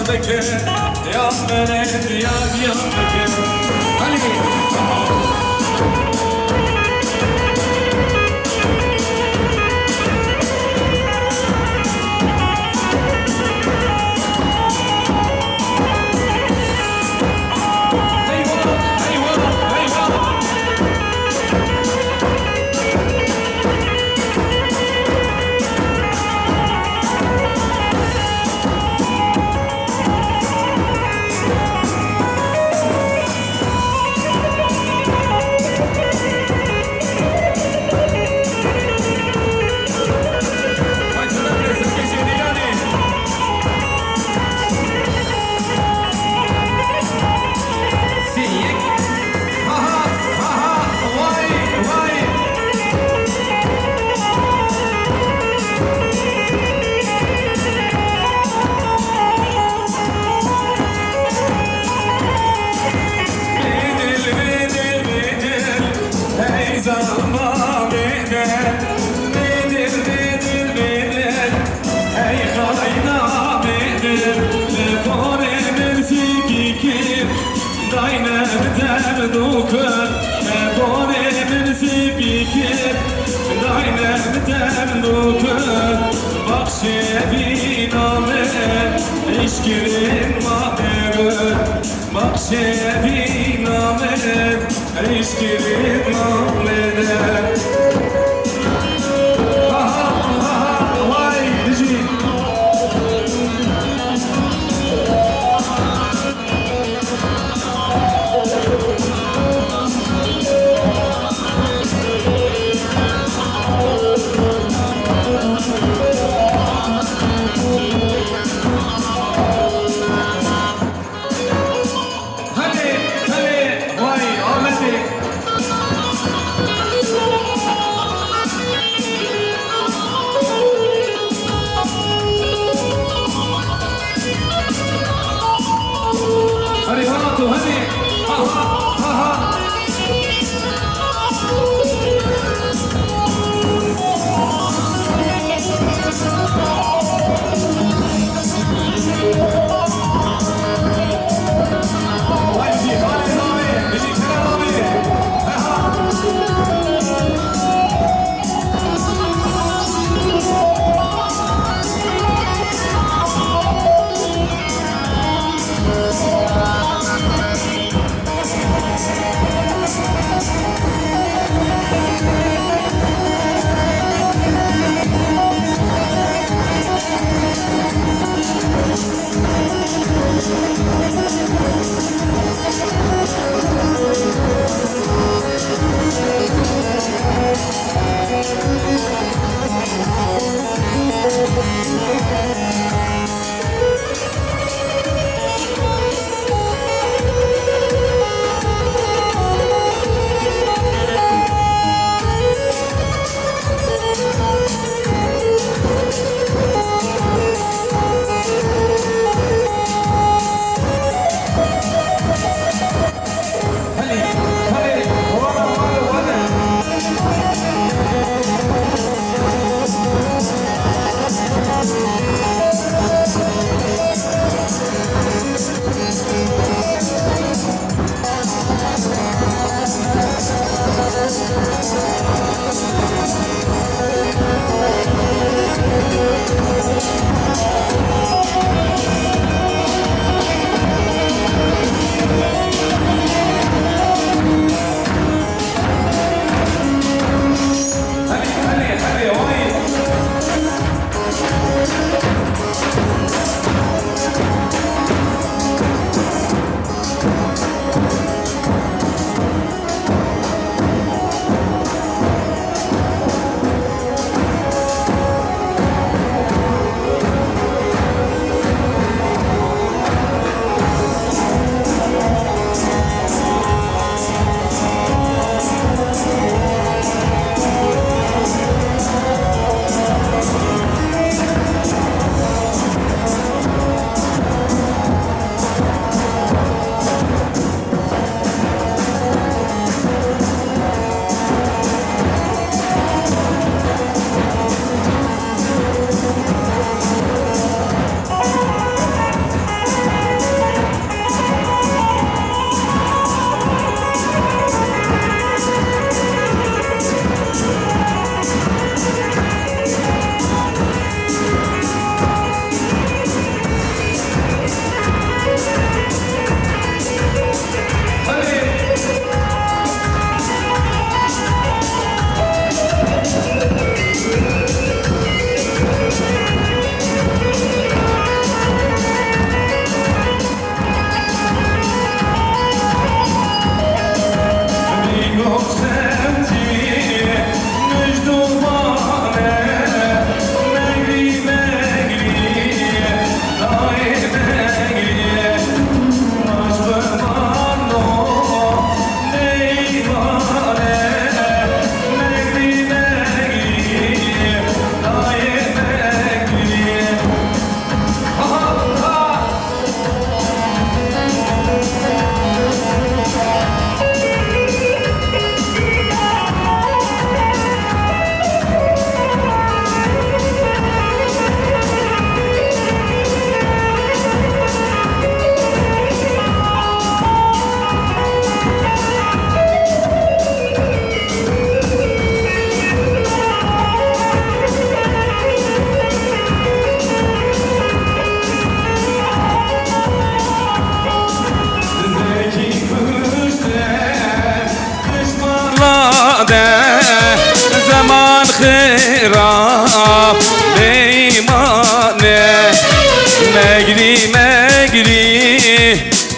بكر يا بلد يا بكر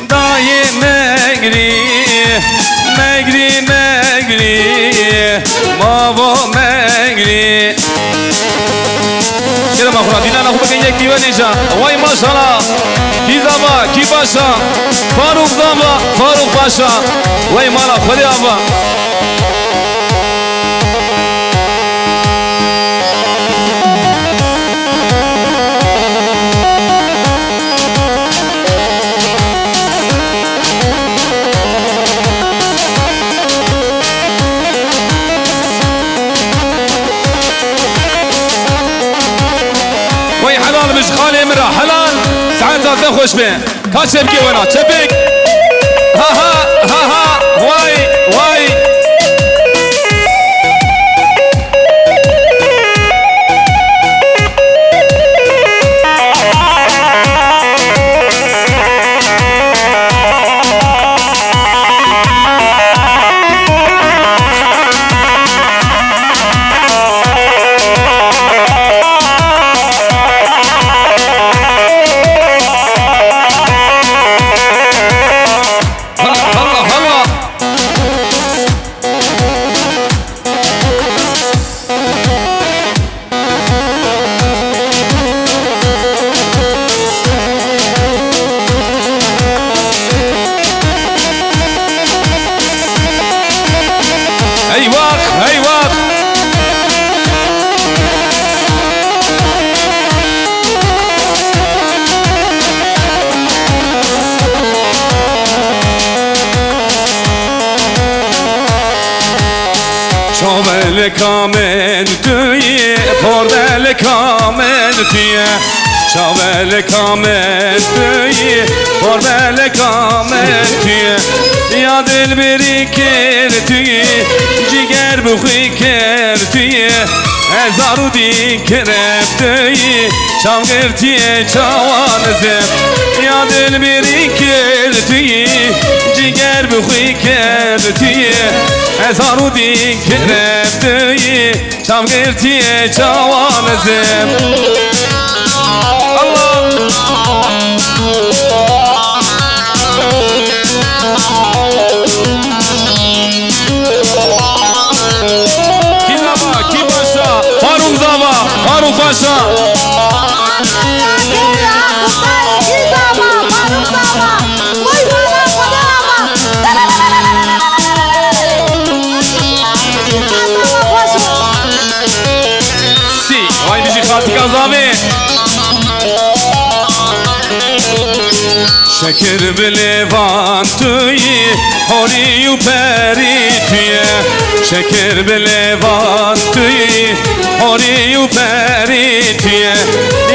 دای مگری مگری مگری ماوا مگری كده مخرا دینا نخو بکن یک دیوه نیشا وای ماشالله کی زبا کی باشا فاروق زبا فاروق باشا وای مالا خودی آبا مش خالي مرة حلال ساعتها خوش به كاش تبكي وانا تبك ها ها ها ها واي واي شامل کامل توی پردل کامل توی شامل کامل توی پردل کامل توی یا دل بری کر توی جگر بخوی کر توی هزارو دی کرب توی شام گرتی چوان زم یا دل بری کر توی جگر بخوی کر توی هزارو دی کرب توی شام گرتی چوان زم الله فاروق باشا سی وای بیشی خاطی کازاوی شکر بلیوان توی هوری و پری توی شکر بلیوان توی هوری و پری توی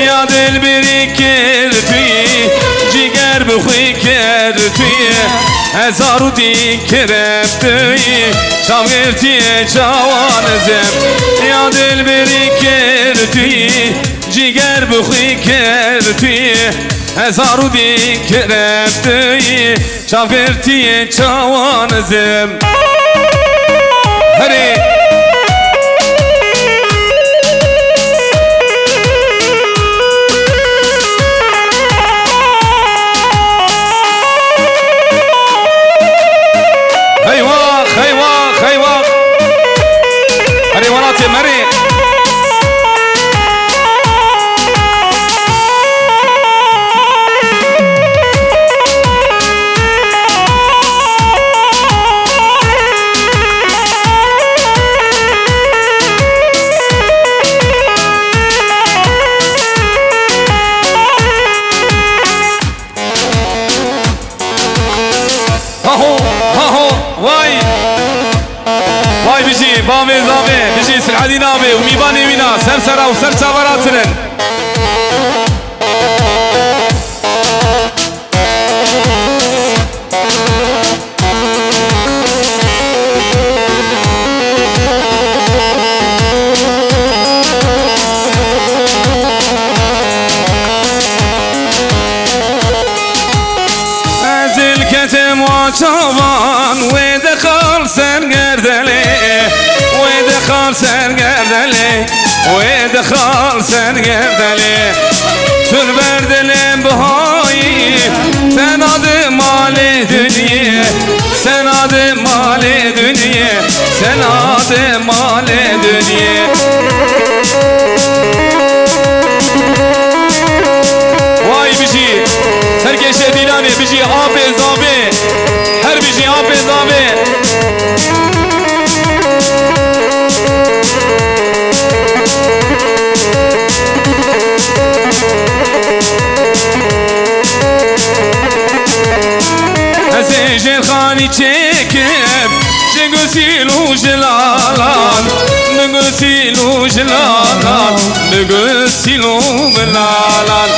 یا دل بری کر توی جگر بخوی کر توی هزارو دی کرب توی شام گرتی جوان زم یا دل بری کر توی جگر بخوی کر توی هزارو دی کرب توی شام گرتی جوان زم هری مري واي بيجي بامي زامي بيجي سعدي نامي وميباني وينا سرسرة وسرسة وراترن ازل كتم وشوان ودخل سرقردلي ودخل سرقردلي ويدخل سرگردلی تر بردلم بهایی سناد مال دنیا سناد مال دنیا سناد مال دنیا وای بجی سرکش دیلانی بجی آب زابه هر بجی آب زابه زيجي خاني تشيكب نقسيلو جلالان نقسيلو جلالان نقسيلو ملالان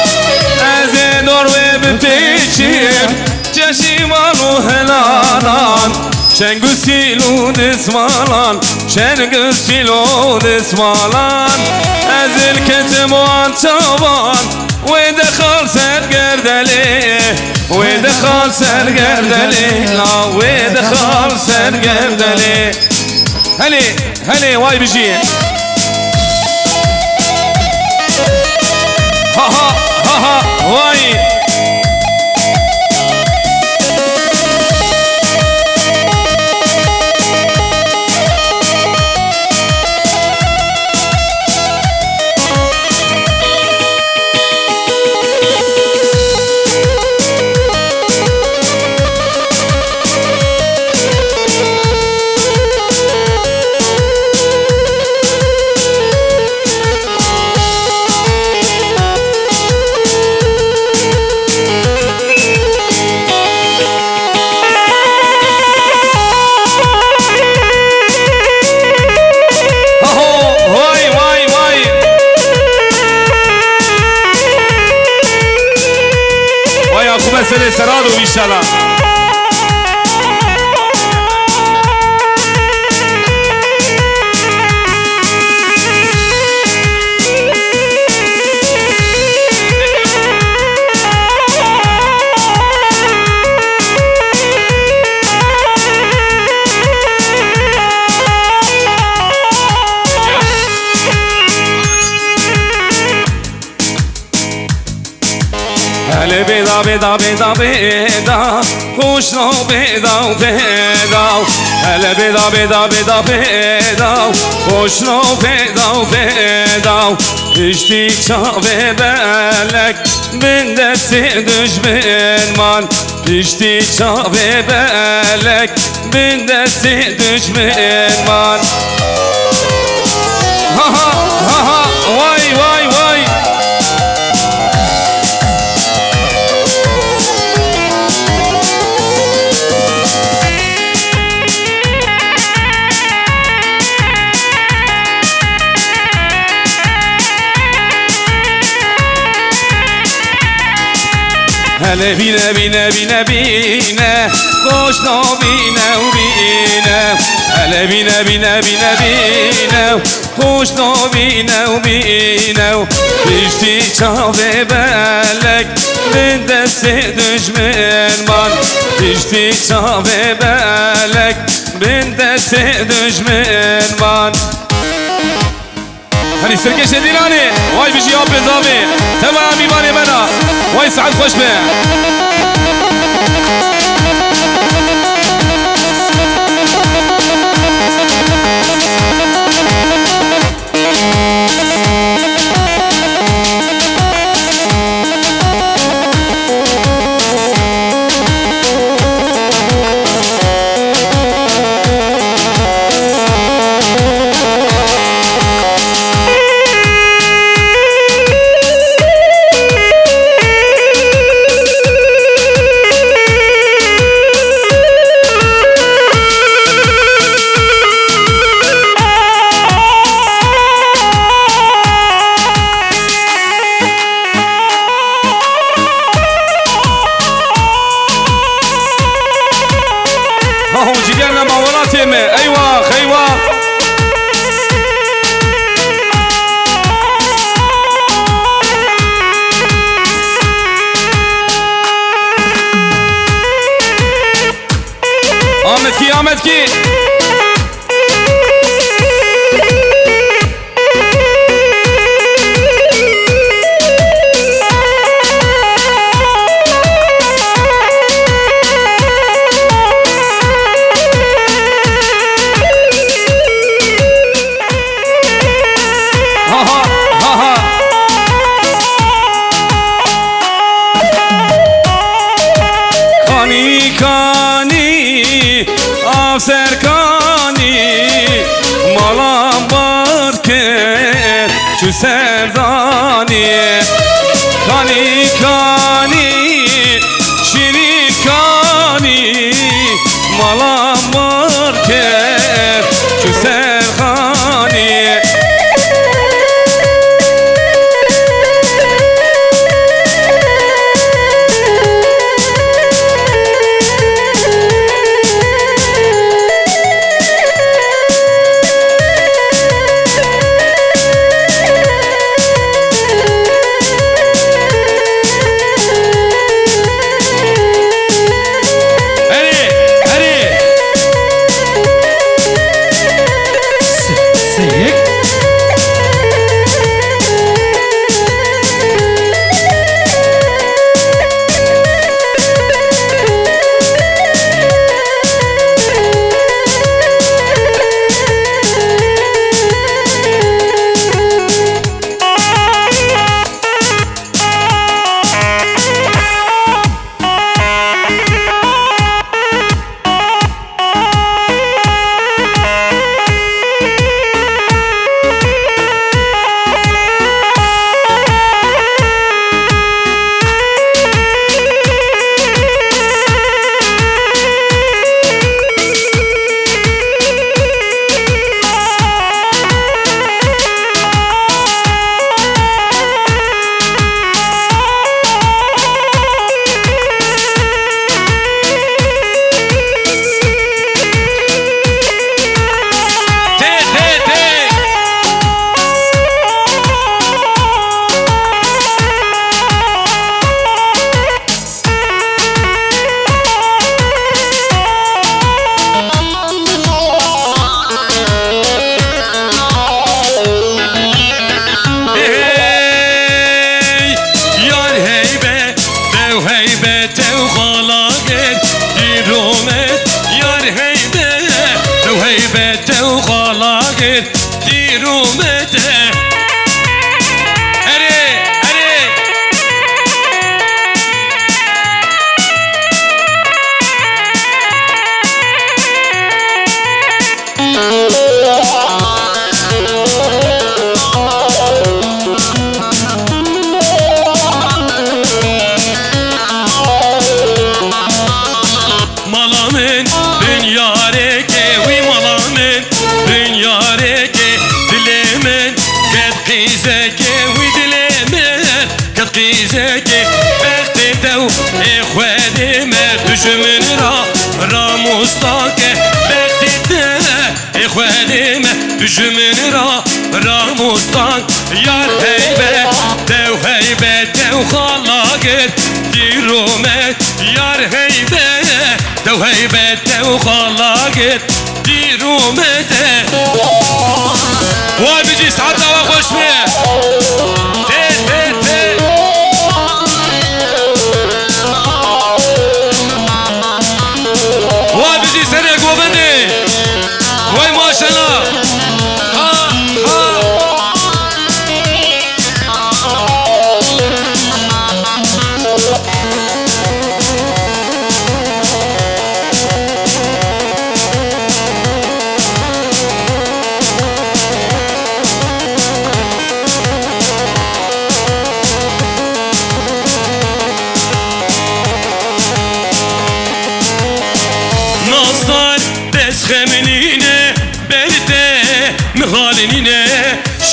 ازيدور وبتيشيب جشيمانو هلالان شنقسيلو نسمالان شنقسيلو نسمالان ازل كتموان شابان ودخل سرگردلی ودخل سرگردلی لا ودخل سرگردلی هلی هلی وای بجی ها ها ها ها وای مسئله سراد و بیشتلا هل بيضا بيضا بيضا بيضا خوشنو بيضا بيضا هل بيضا بيضا بيضا بيضا خوشنو بيضا بيضا اشتي çave belek bin desti düşman اشتي çave belek bin desti düşman ha ha ha ha vay vay vay هلا بينا بينا بينا بينا خوشنا بينا وبينا هلا بينا بينا بينا بينا خوشنا بينا وبينا بيشتي çave belek من دست düşman بيشتي çave belek من دست düşman هني سركش ديلاني واي بيجي اب زابي تمام ايماني منا واي سعد خوش به جيجرنا مولاتي ايوه خيوه Ahmet ki سردانی کانی کانی شیرین کانی مالا مار کرد چو سرخانی دشمن را مستاکه بختیده اخوانیم دشمن را مستاک یار هیبه دو خلاقت دیرومت یار هیبه دو خلاقت دیرومت وای بجی ساعت و خوش میه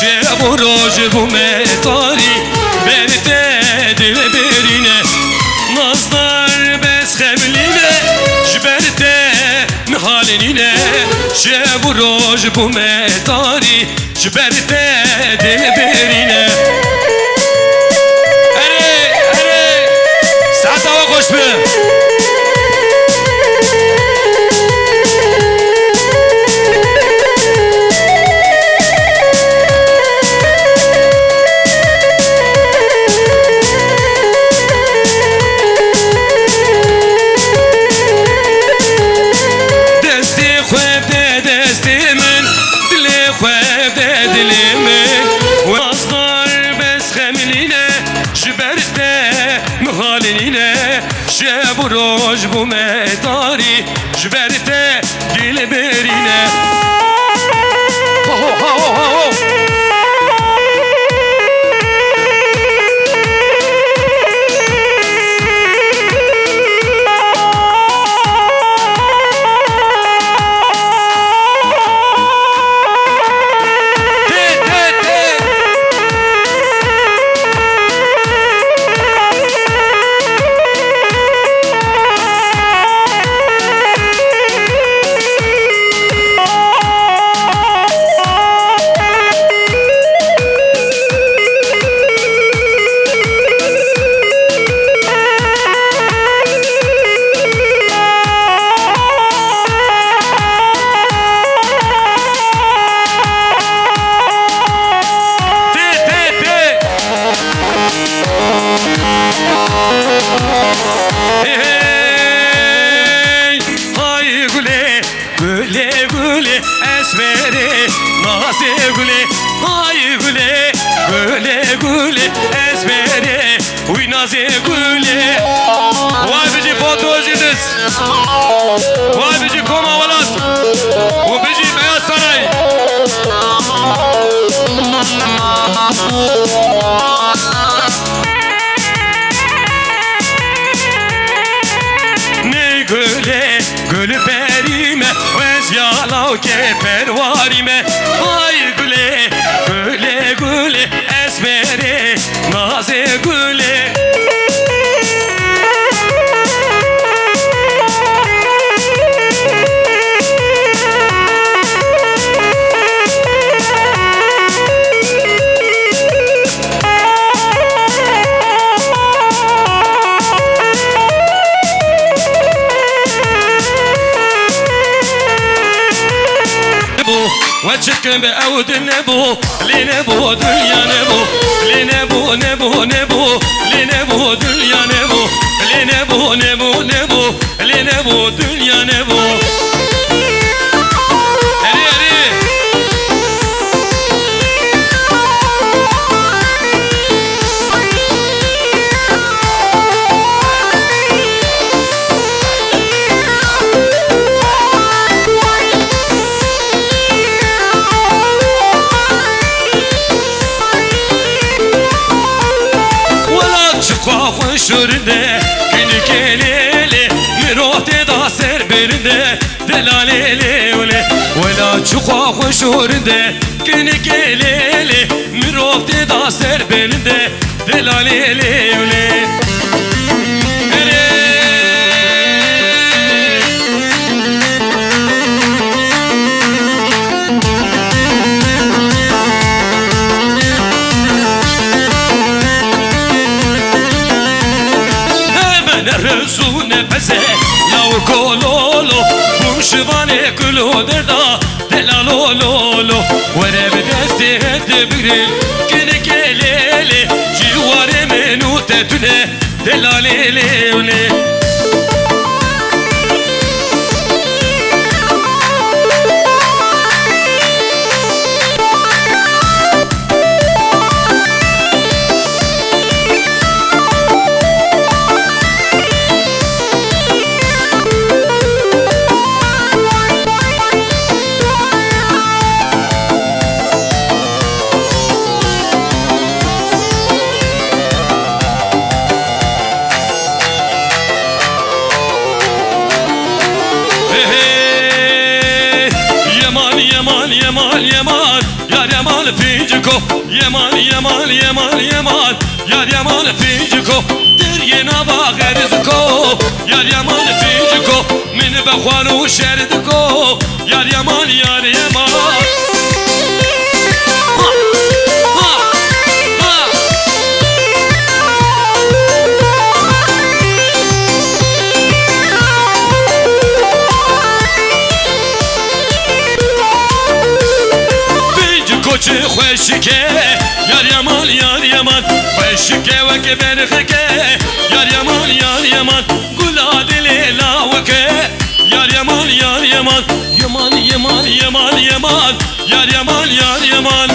شب و روز بومتاری برده دل برینه نازدار بس خملینه جبرده مخالینه شب و روز بومتاری جبرده دل برینه اره ساعت هوا خوش به شب و روز بومتاری جبرته دل برینه gule esmeri naze gule ay gule gule gule esmeri uy naze gule vay bici Potozidis vay bici Komavalat bu bici Beyaz Saray ne güle gülü berime vez yalav ke pervarime ay güle güle güle esmeri naze güle وشكم بعود النبو لنبو دنيا نبو لنبو نبو نبو لنبو دنيا نبو لنبو نبو نبو لنبو دنيا نبو هري هري Çuqafın şurinde günü kelele mirote da serberinde delalele ole Vela çuqafın şurinde günü kelele mirote da serberinde delalele ole Rezu nefese yav kololo Bumşivane kulo derda delalolo Vere bir desti hedi biril Gene kelele Civare menute tüne delalele une Yaman yaman yar yaman finciko Yaman yaman yaman yaman yar yaman finciko Deryena bağerizko yar yaman finciko Mini bekhwanu şerdiko yar yaman yar yaman Koçu خوشکه یار یمان یار یمان خوشکه و که برخکه یار یمان یار یمان گلا دل لاوکه یار یمان یار یمان یمان یمان یمان یمان یار یمان یار یمان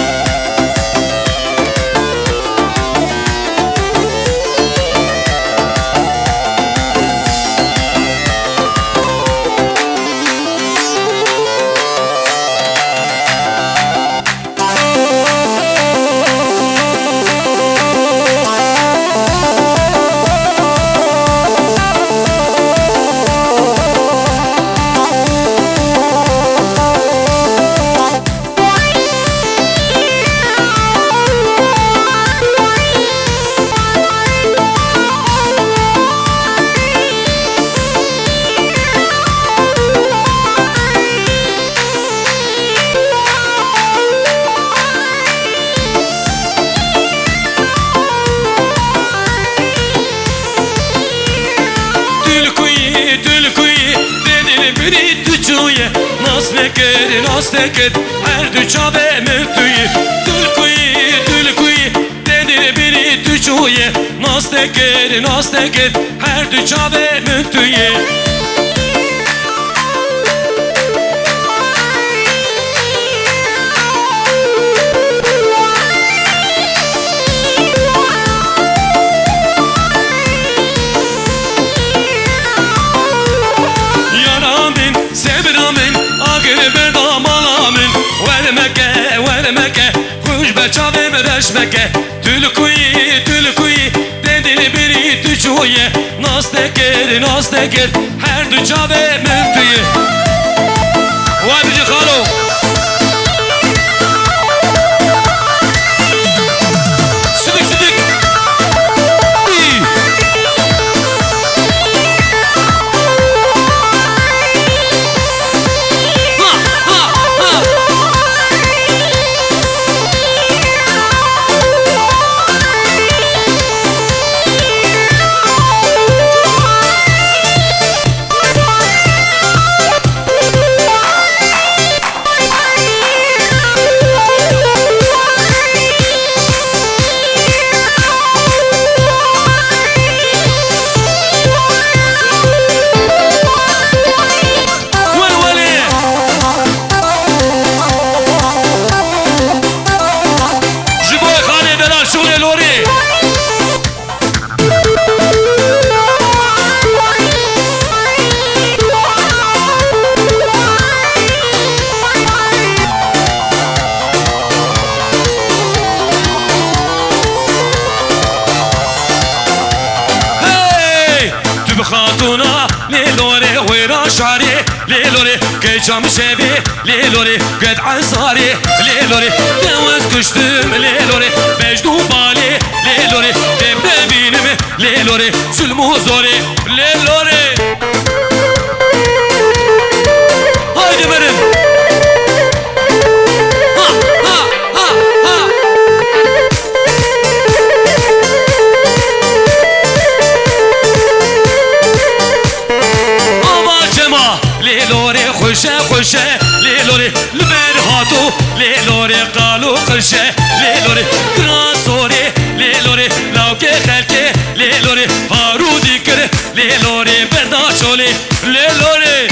Nastekir her düçave müftüyü Tülkuyi denir biri düçuye Nastekir her düçave müftüyü چشمکه تلکوی دل بری تو جویه ناز تکر هر دو جاوه ممتویه وای بجی خالو صدق خاتونا ليلوري ويرا شعري ليلوري كيشام شبي ليلوري قد عصاري ليلوري جوز كشتم ليلوري بجدو بالي ليلوري تبدا بينم ليلوري سلمو زوري ليلوري هايدي مرن خوشه ليلوري لبر هاتو ليلوري قالو قرشه ليلوري كراسوري ليلوري لوكي خلكي ليلوري هارودي كره ليلوري برداشولي ليلوري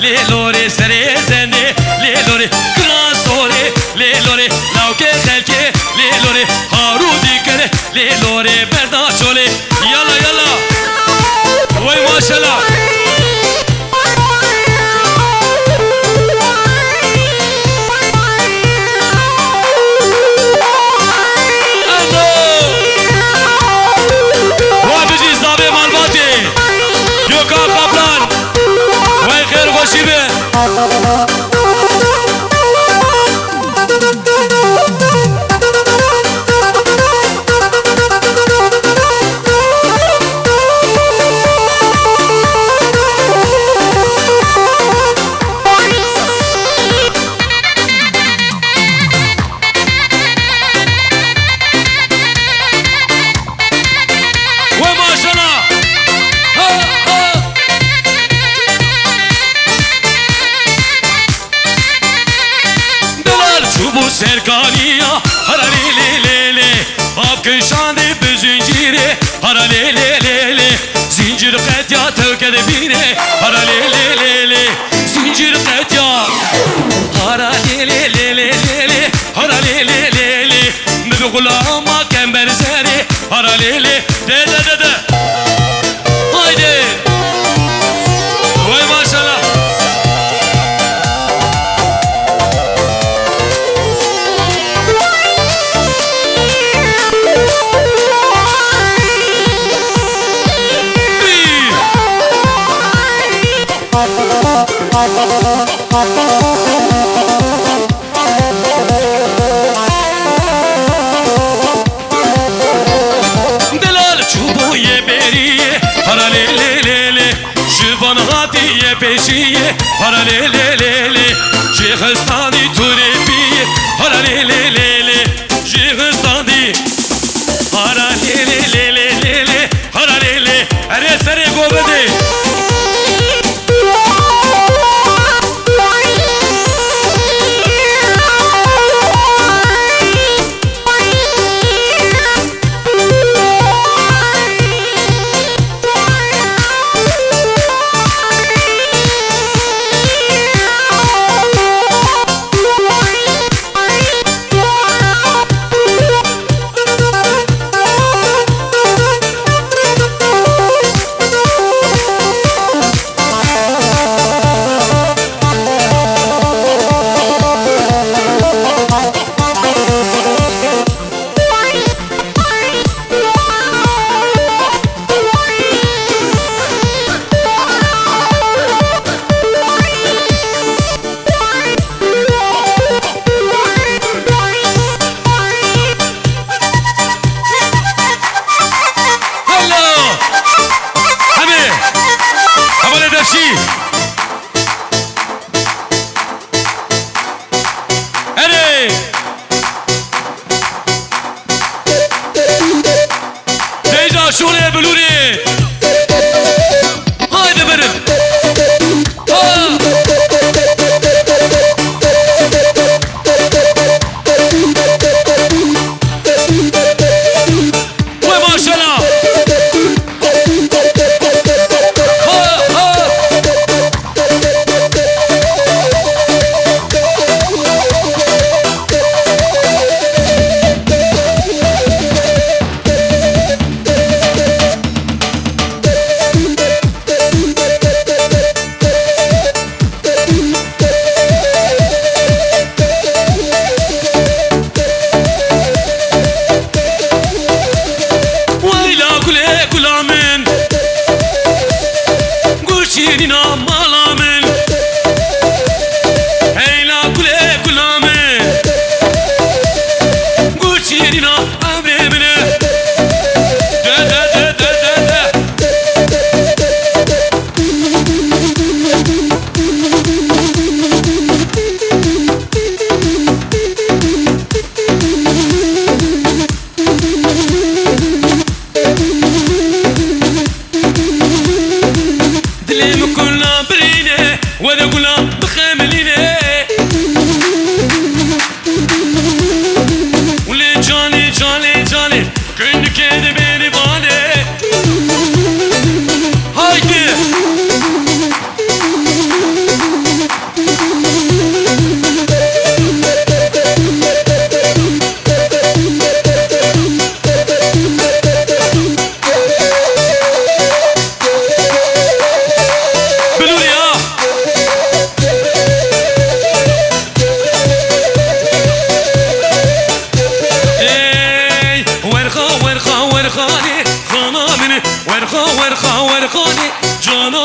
ليلوري سري زني ليلوري كراسوري ليلوري لوكي خلكي ليلوري هارودي كره ليلوري برداشولي يلا يلا وي ما شاء الله وابجي زابي مالباتي يوكا قبلان وي خير خوشيبه سرکانیا هر لیلی آب کشانده به زنجیره هر لیلی زنجیر قطیا توکد بیره هر لیلی زنجیر قطیا هر لیلی هر لیلی مبی غلاما کمبر زری هر لیلی ده haydi vay maşallah. Delal çubuğu beriye paralelelele Şivan hatiye peşiye paralelelele Şehistani turebiye paralelelele Şehistani paralelelele paralele Ere sere govede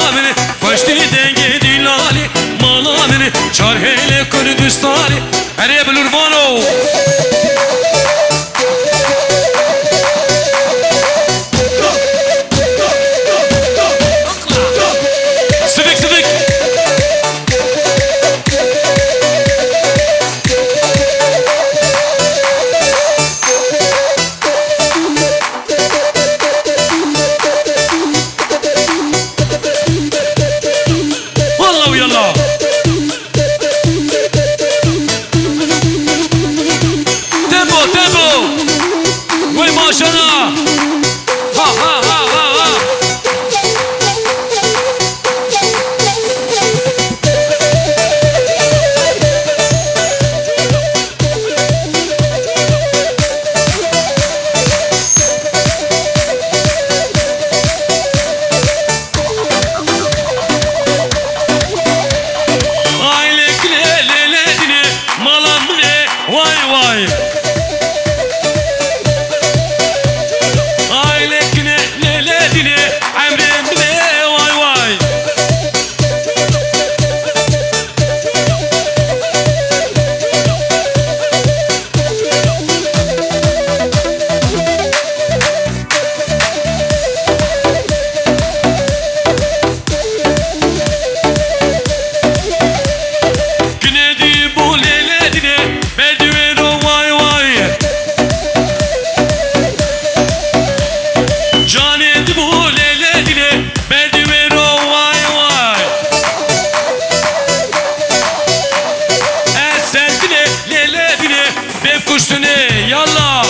مالامني فشتي دنگي دلالي مالامني چار هيلي كردستاني هريب الوربانو سبك سبك والله ويلا تيمبو تيمبو وي ما شاء الله ها ها ها ها ها Ailek leleledine malamne vay vay Ailek leleledine emremne vay vay Günedi bu leledine berdivero vay vay Canedi bu leledine berdivero vay vay Eseltine leledine bevkuştune yallah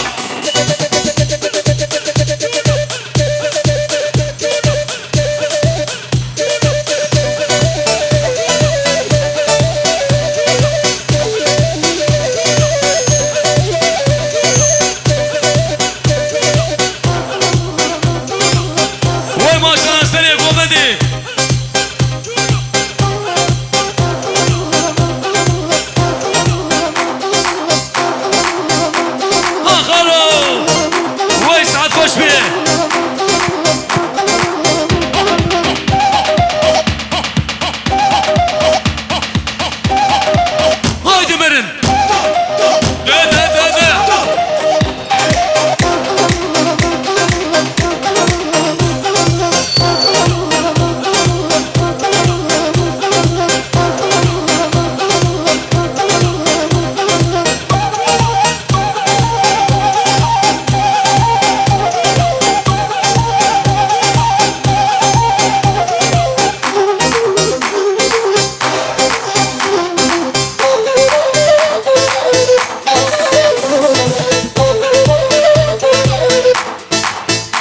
Vay maşallah seni komedi Akaro Vay Saat hoş bir Haydi Merin De de de de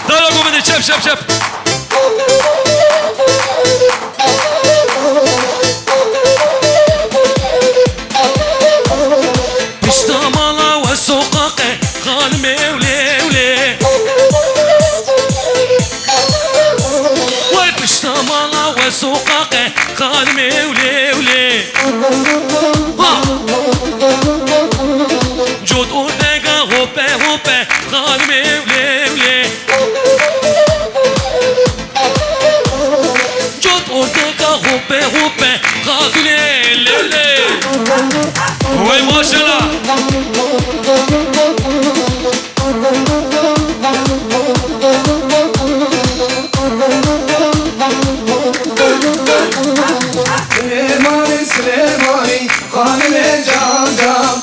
Dalo komedi çep çep çep Piştamala ve sokakı Hanım evle evle Vay piştamala ve sokakı Hanım evle evle Ha Jod ordega hoppe hoppe Hanım evle evle Jod ordega hoppe hoppe Hanım evle evle Vay maşallah Süleyman'ı Süleyman'ı Hanime can can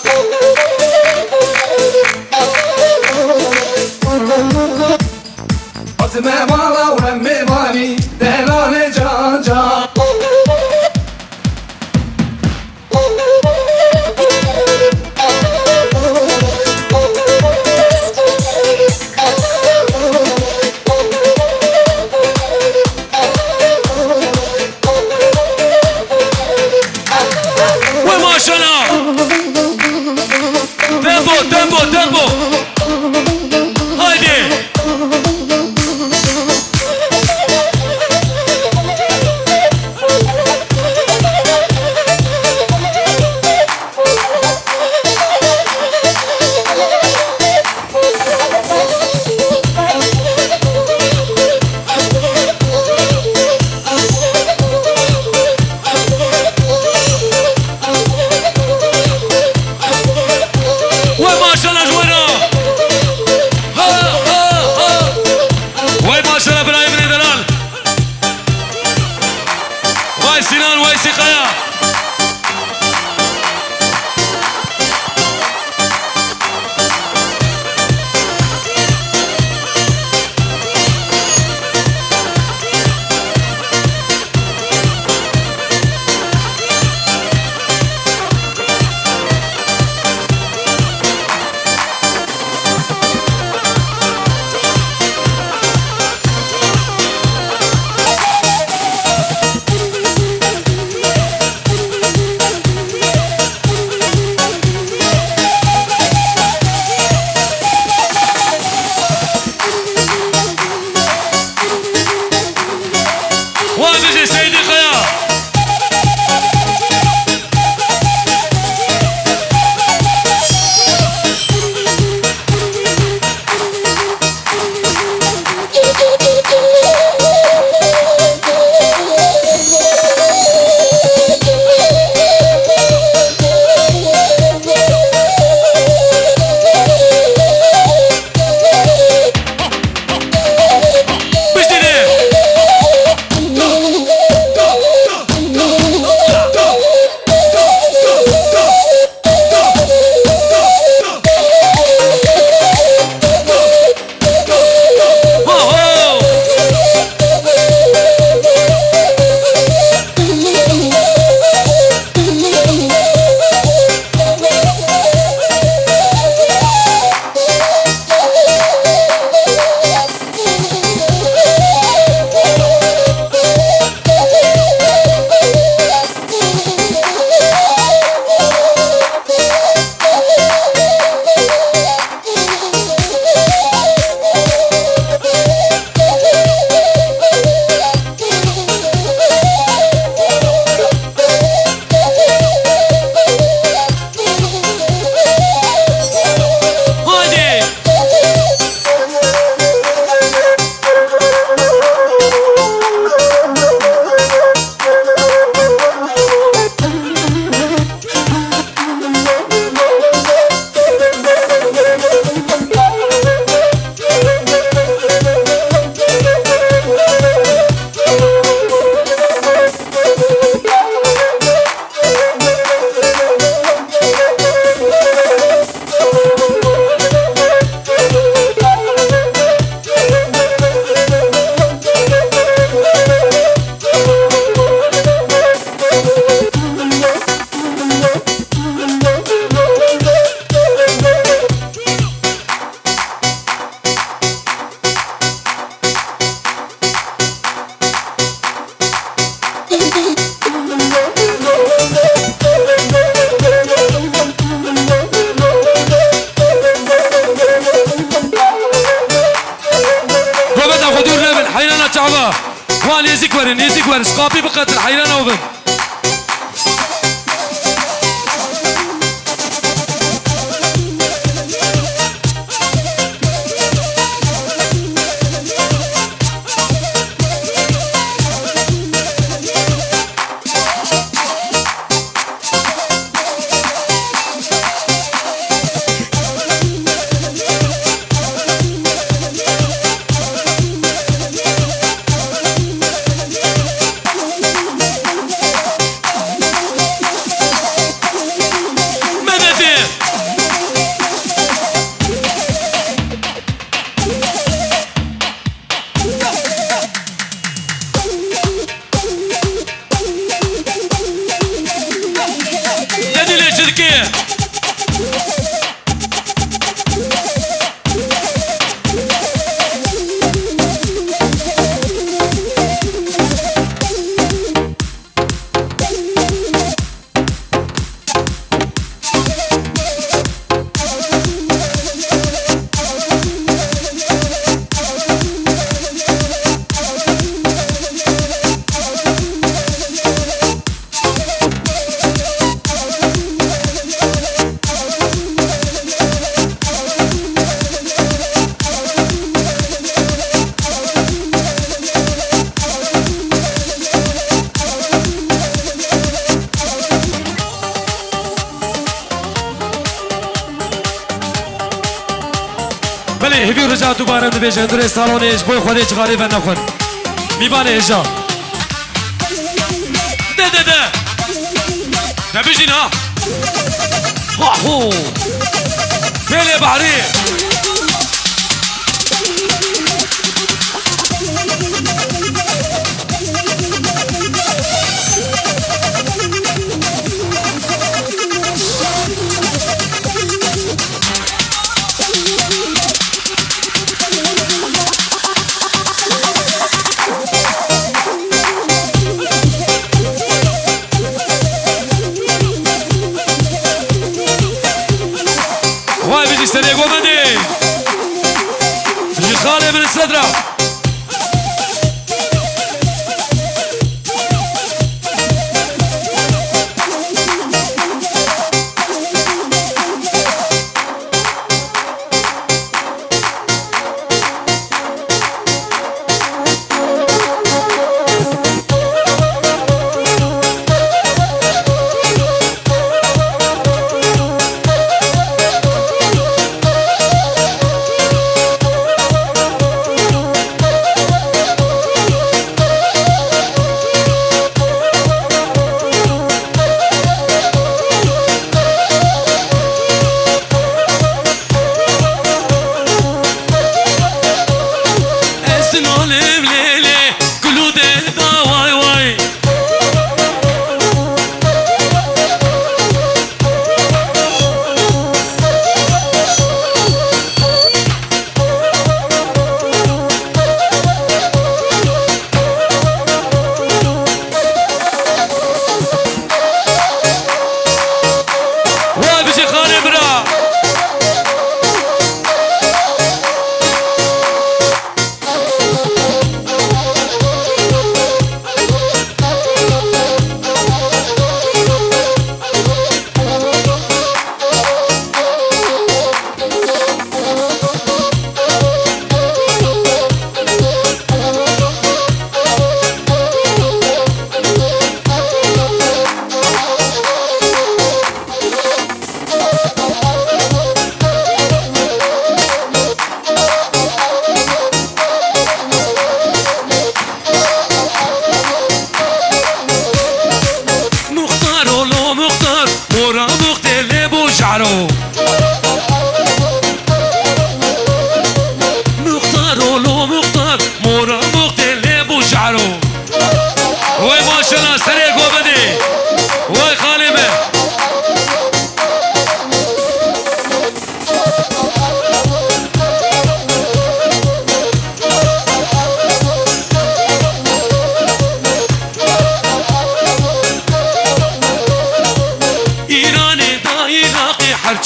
Atme mala uremme mani Delane can can Vay maşallah Tempo tempo tempo Haydi خابي بقت الحيران وبن بله هبی رجع دوباره نبیجه دوره سالونیش بوی خودش غریبه نخون میبانه هجا ده نبیجین ها هو بله بحری سريع قومدي خالي من الصدرة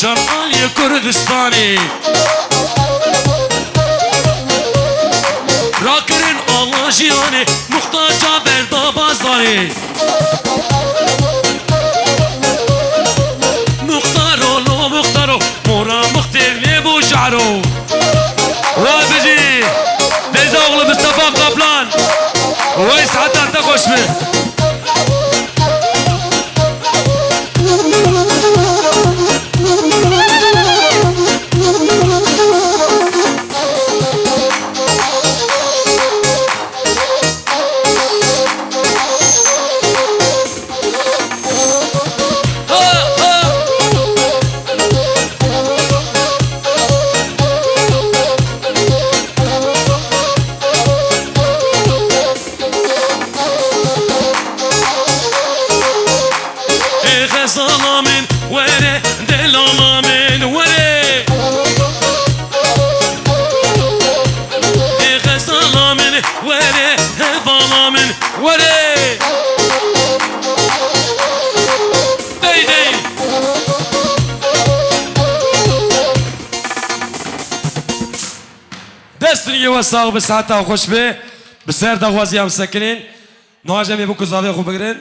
شرقالي كردستاني راكرين الله جیانه مختار جابر دا بازداری مختارو لو مختارو مورا مختار نبو شعرو رابجي ديزا اغلب مصطفى قبلان ويس حتى تخش به ظلامن وره دلامن وره ظلامن وره ظلامن وره دی دی دستنی وساق بساعتا خوش به بسر دغوازی هم سکنین نواجه می بکو زاویه خوب بگرین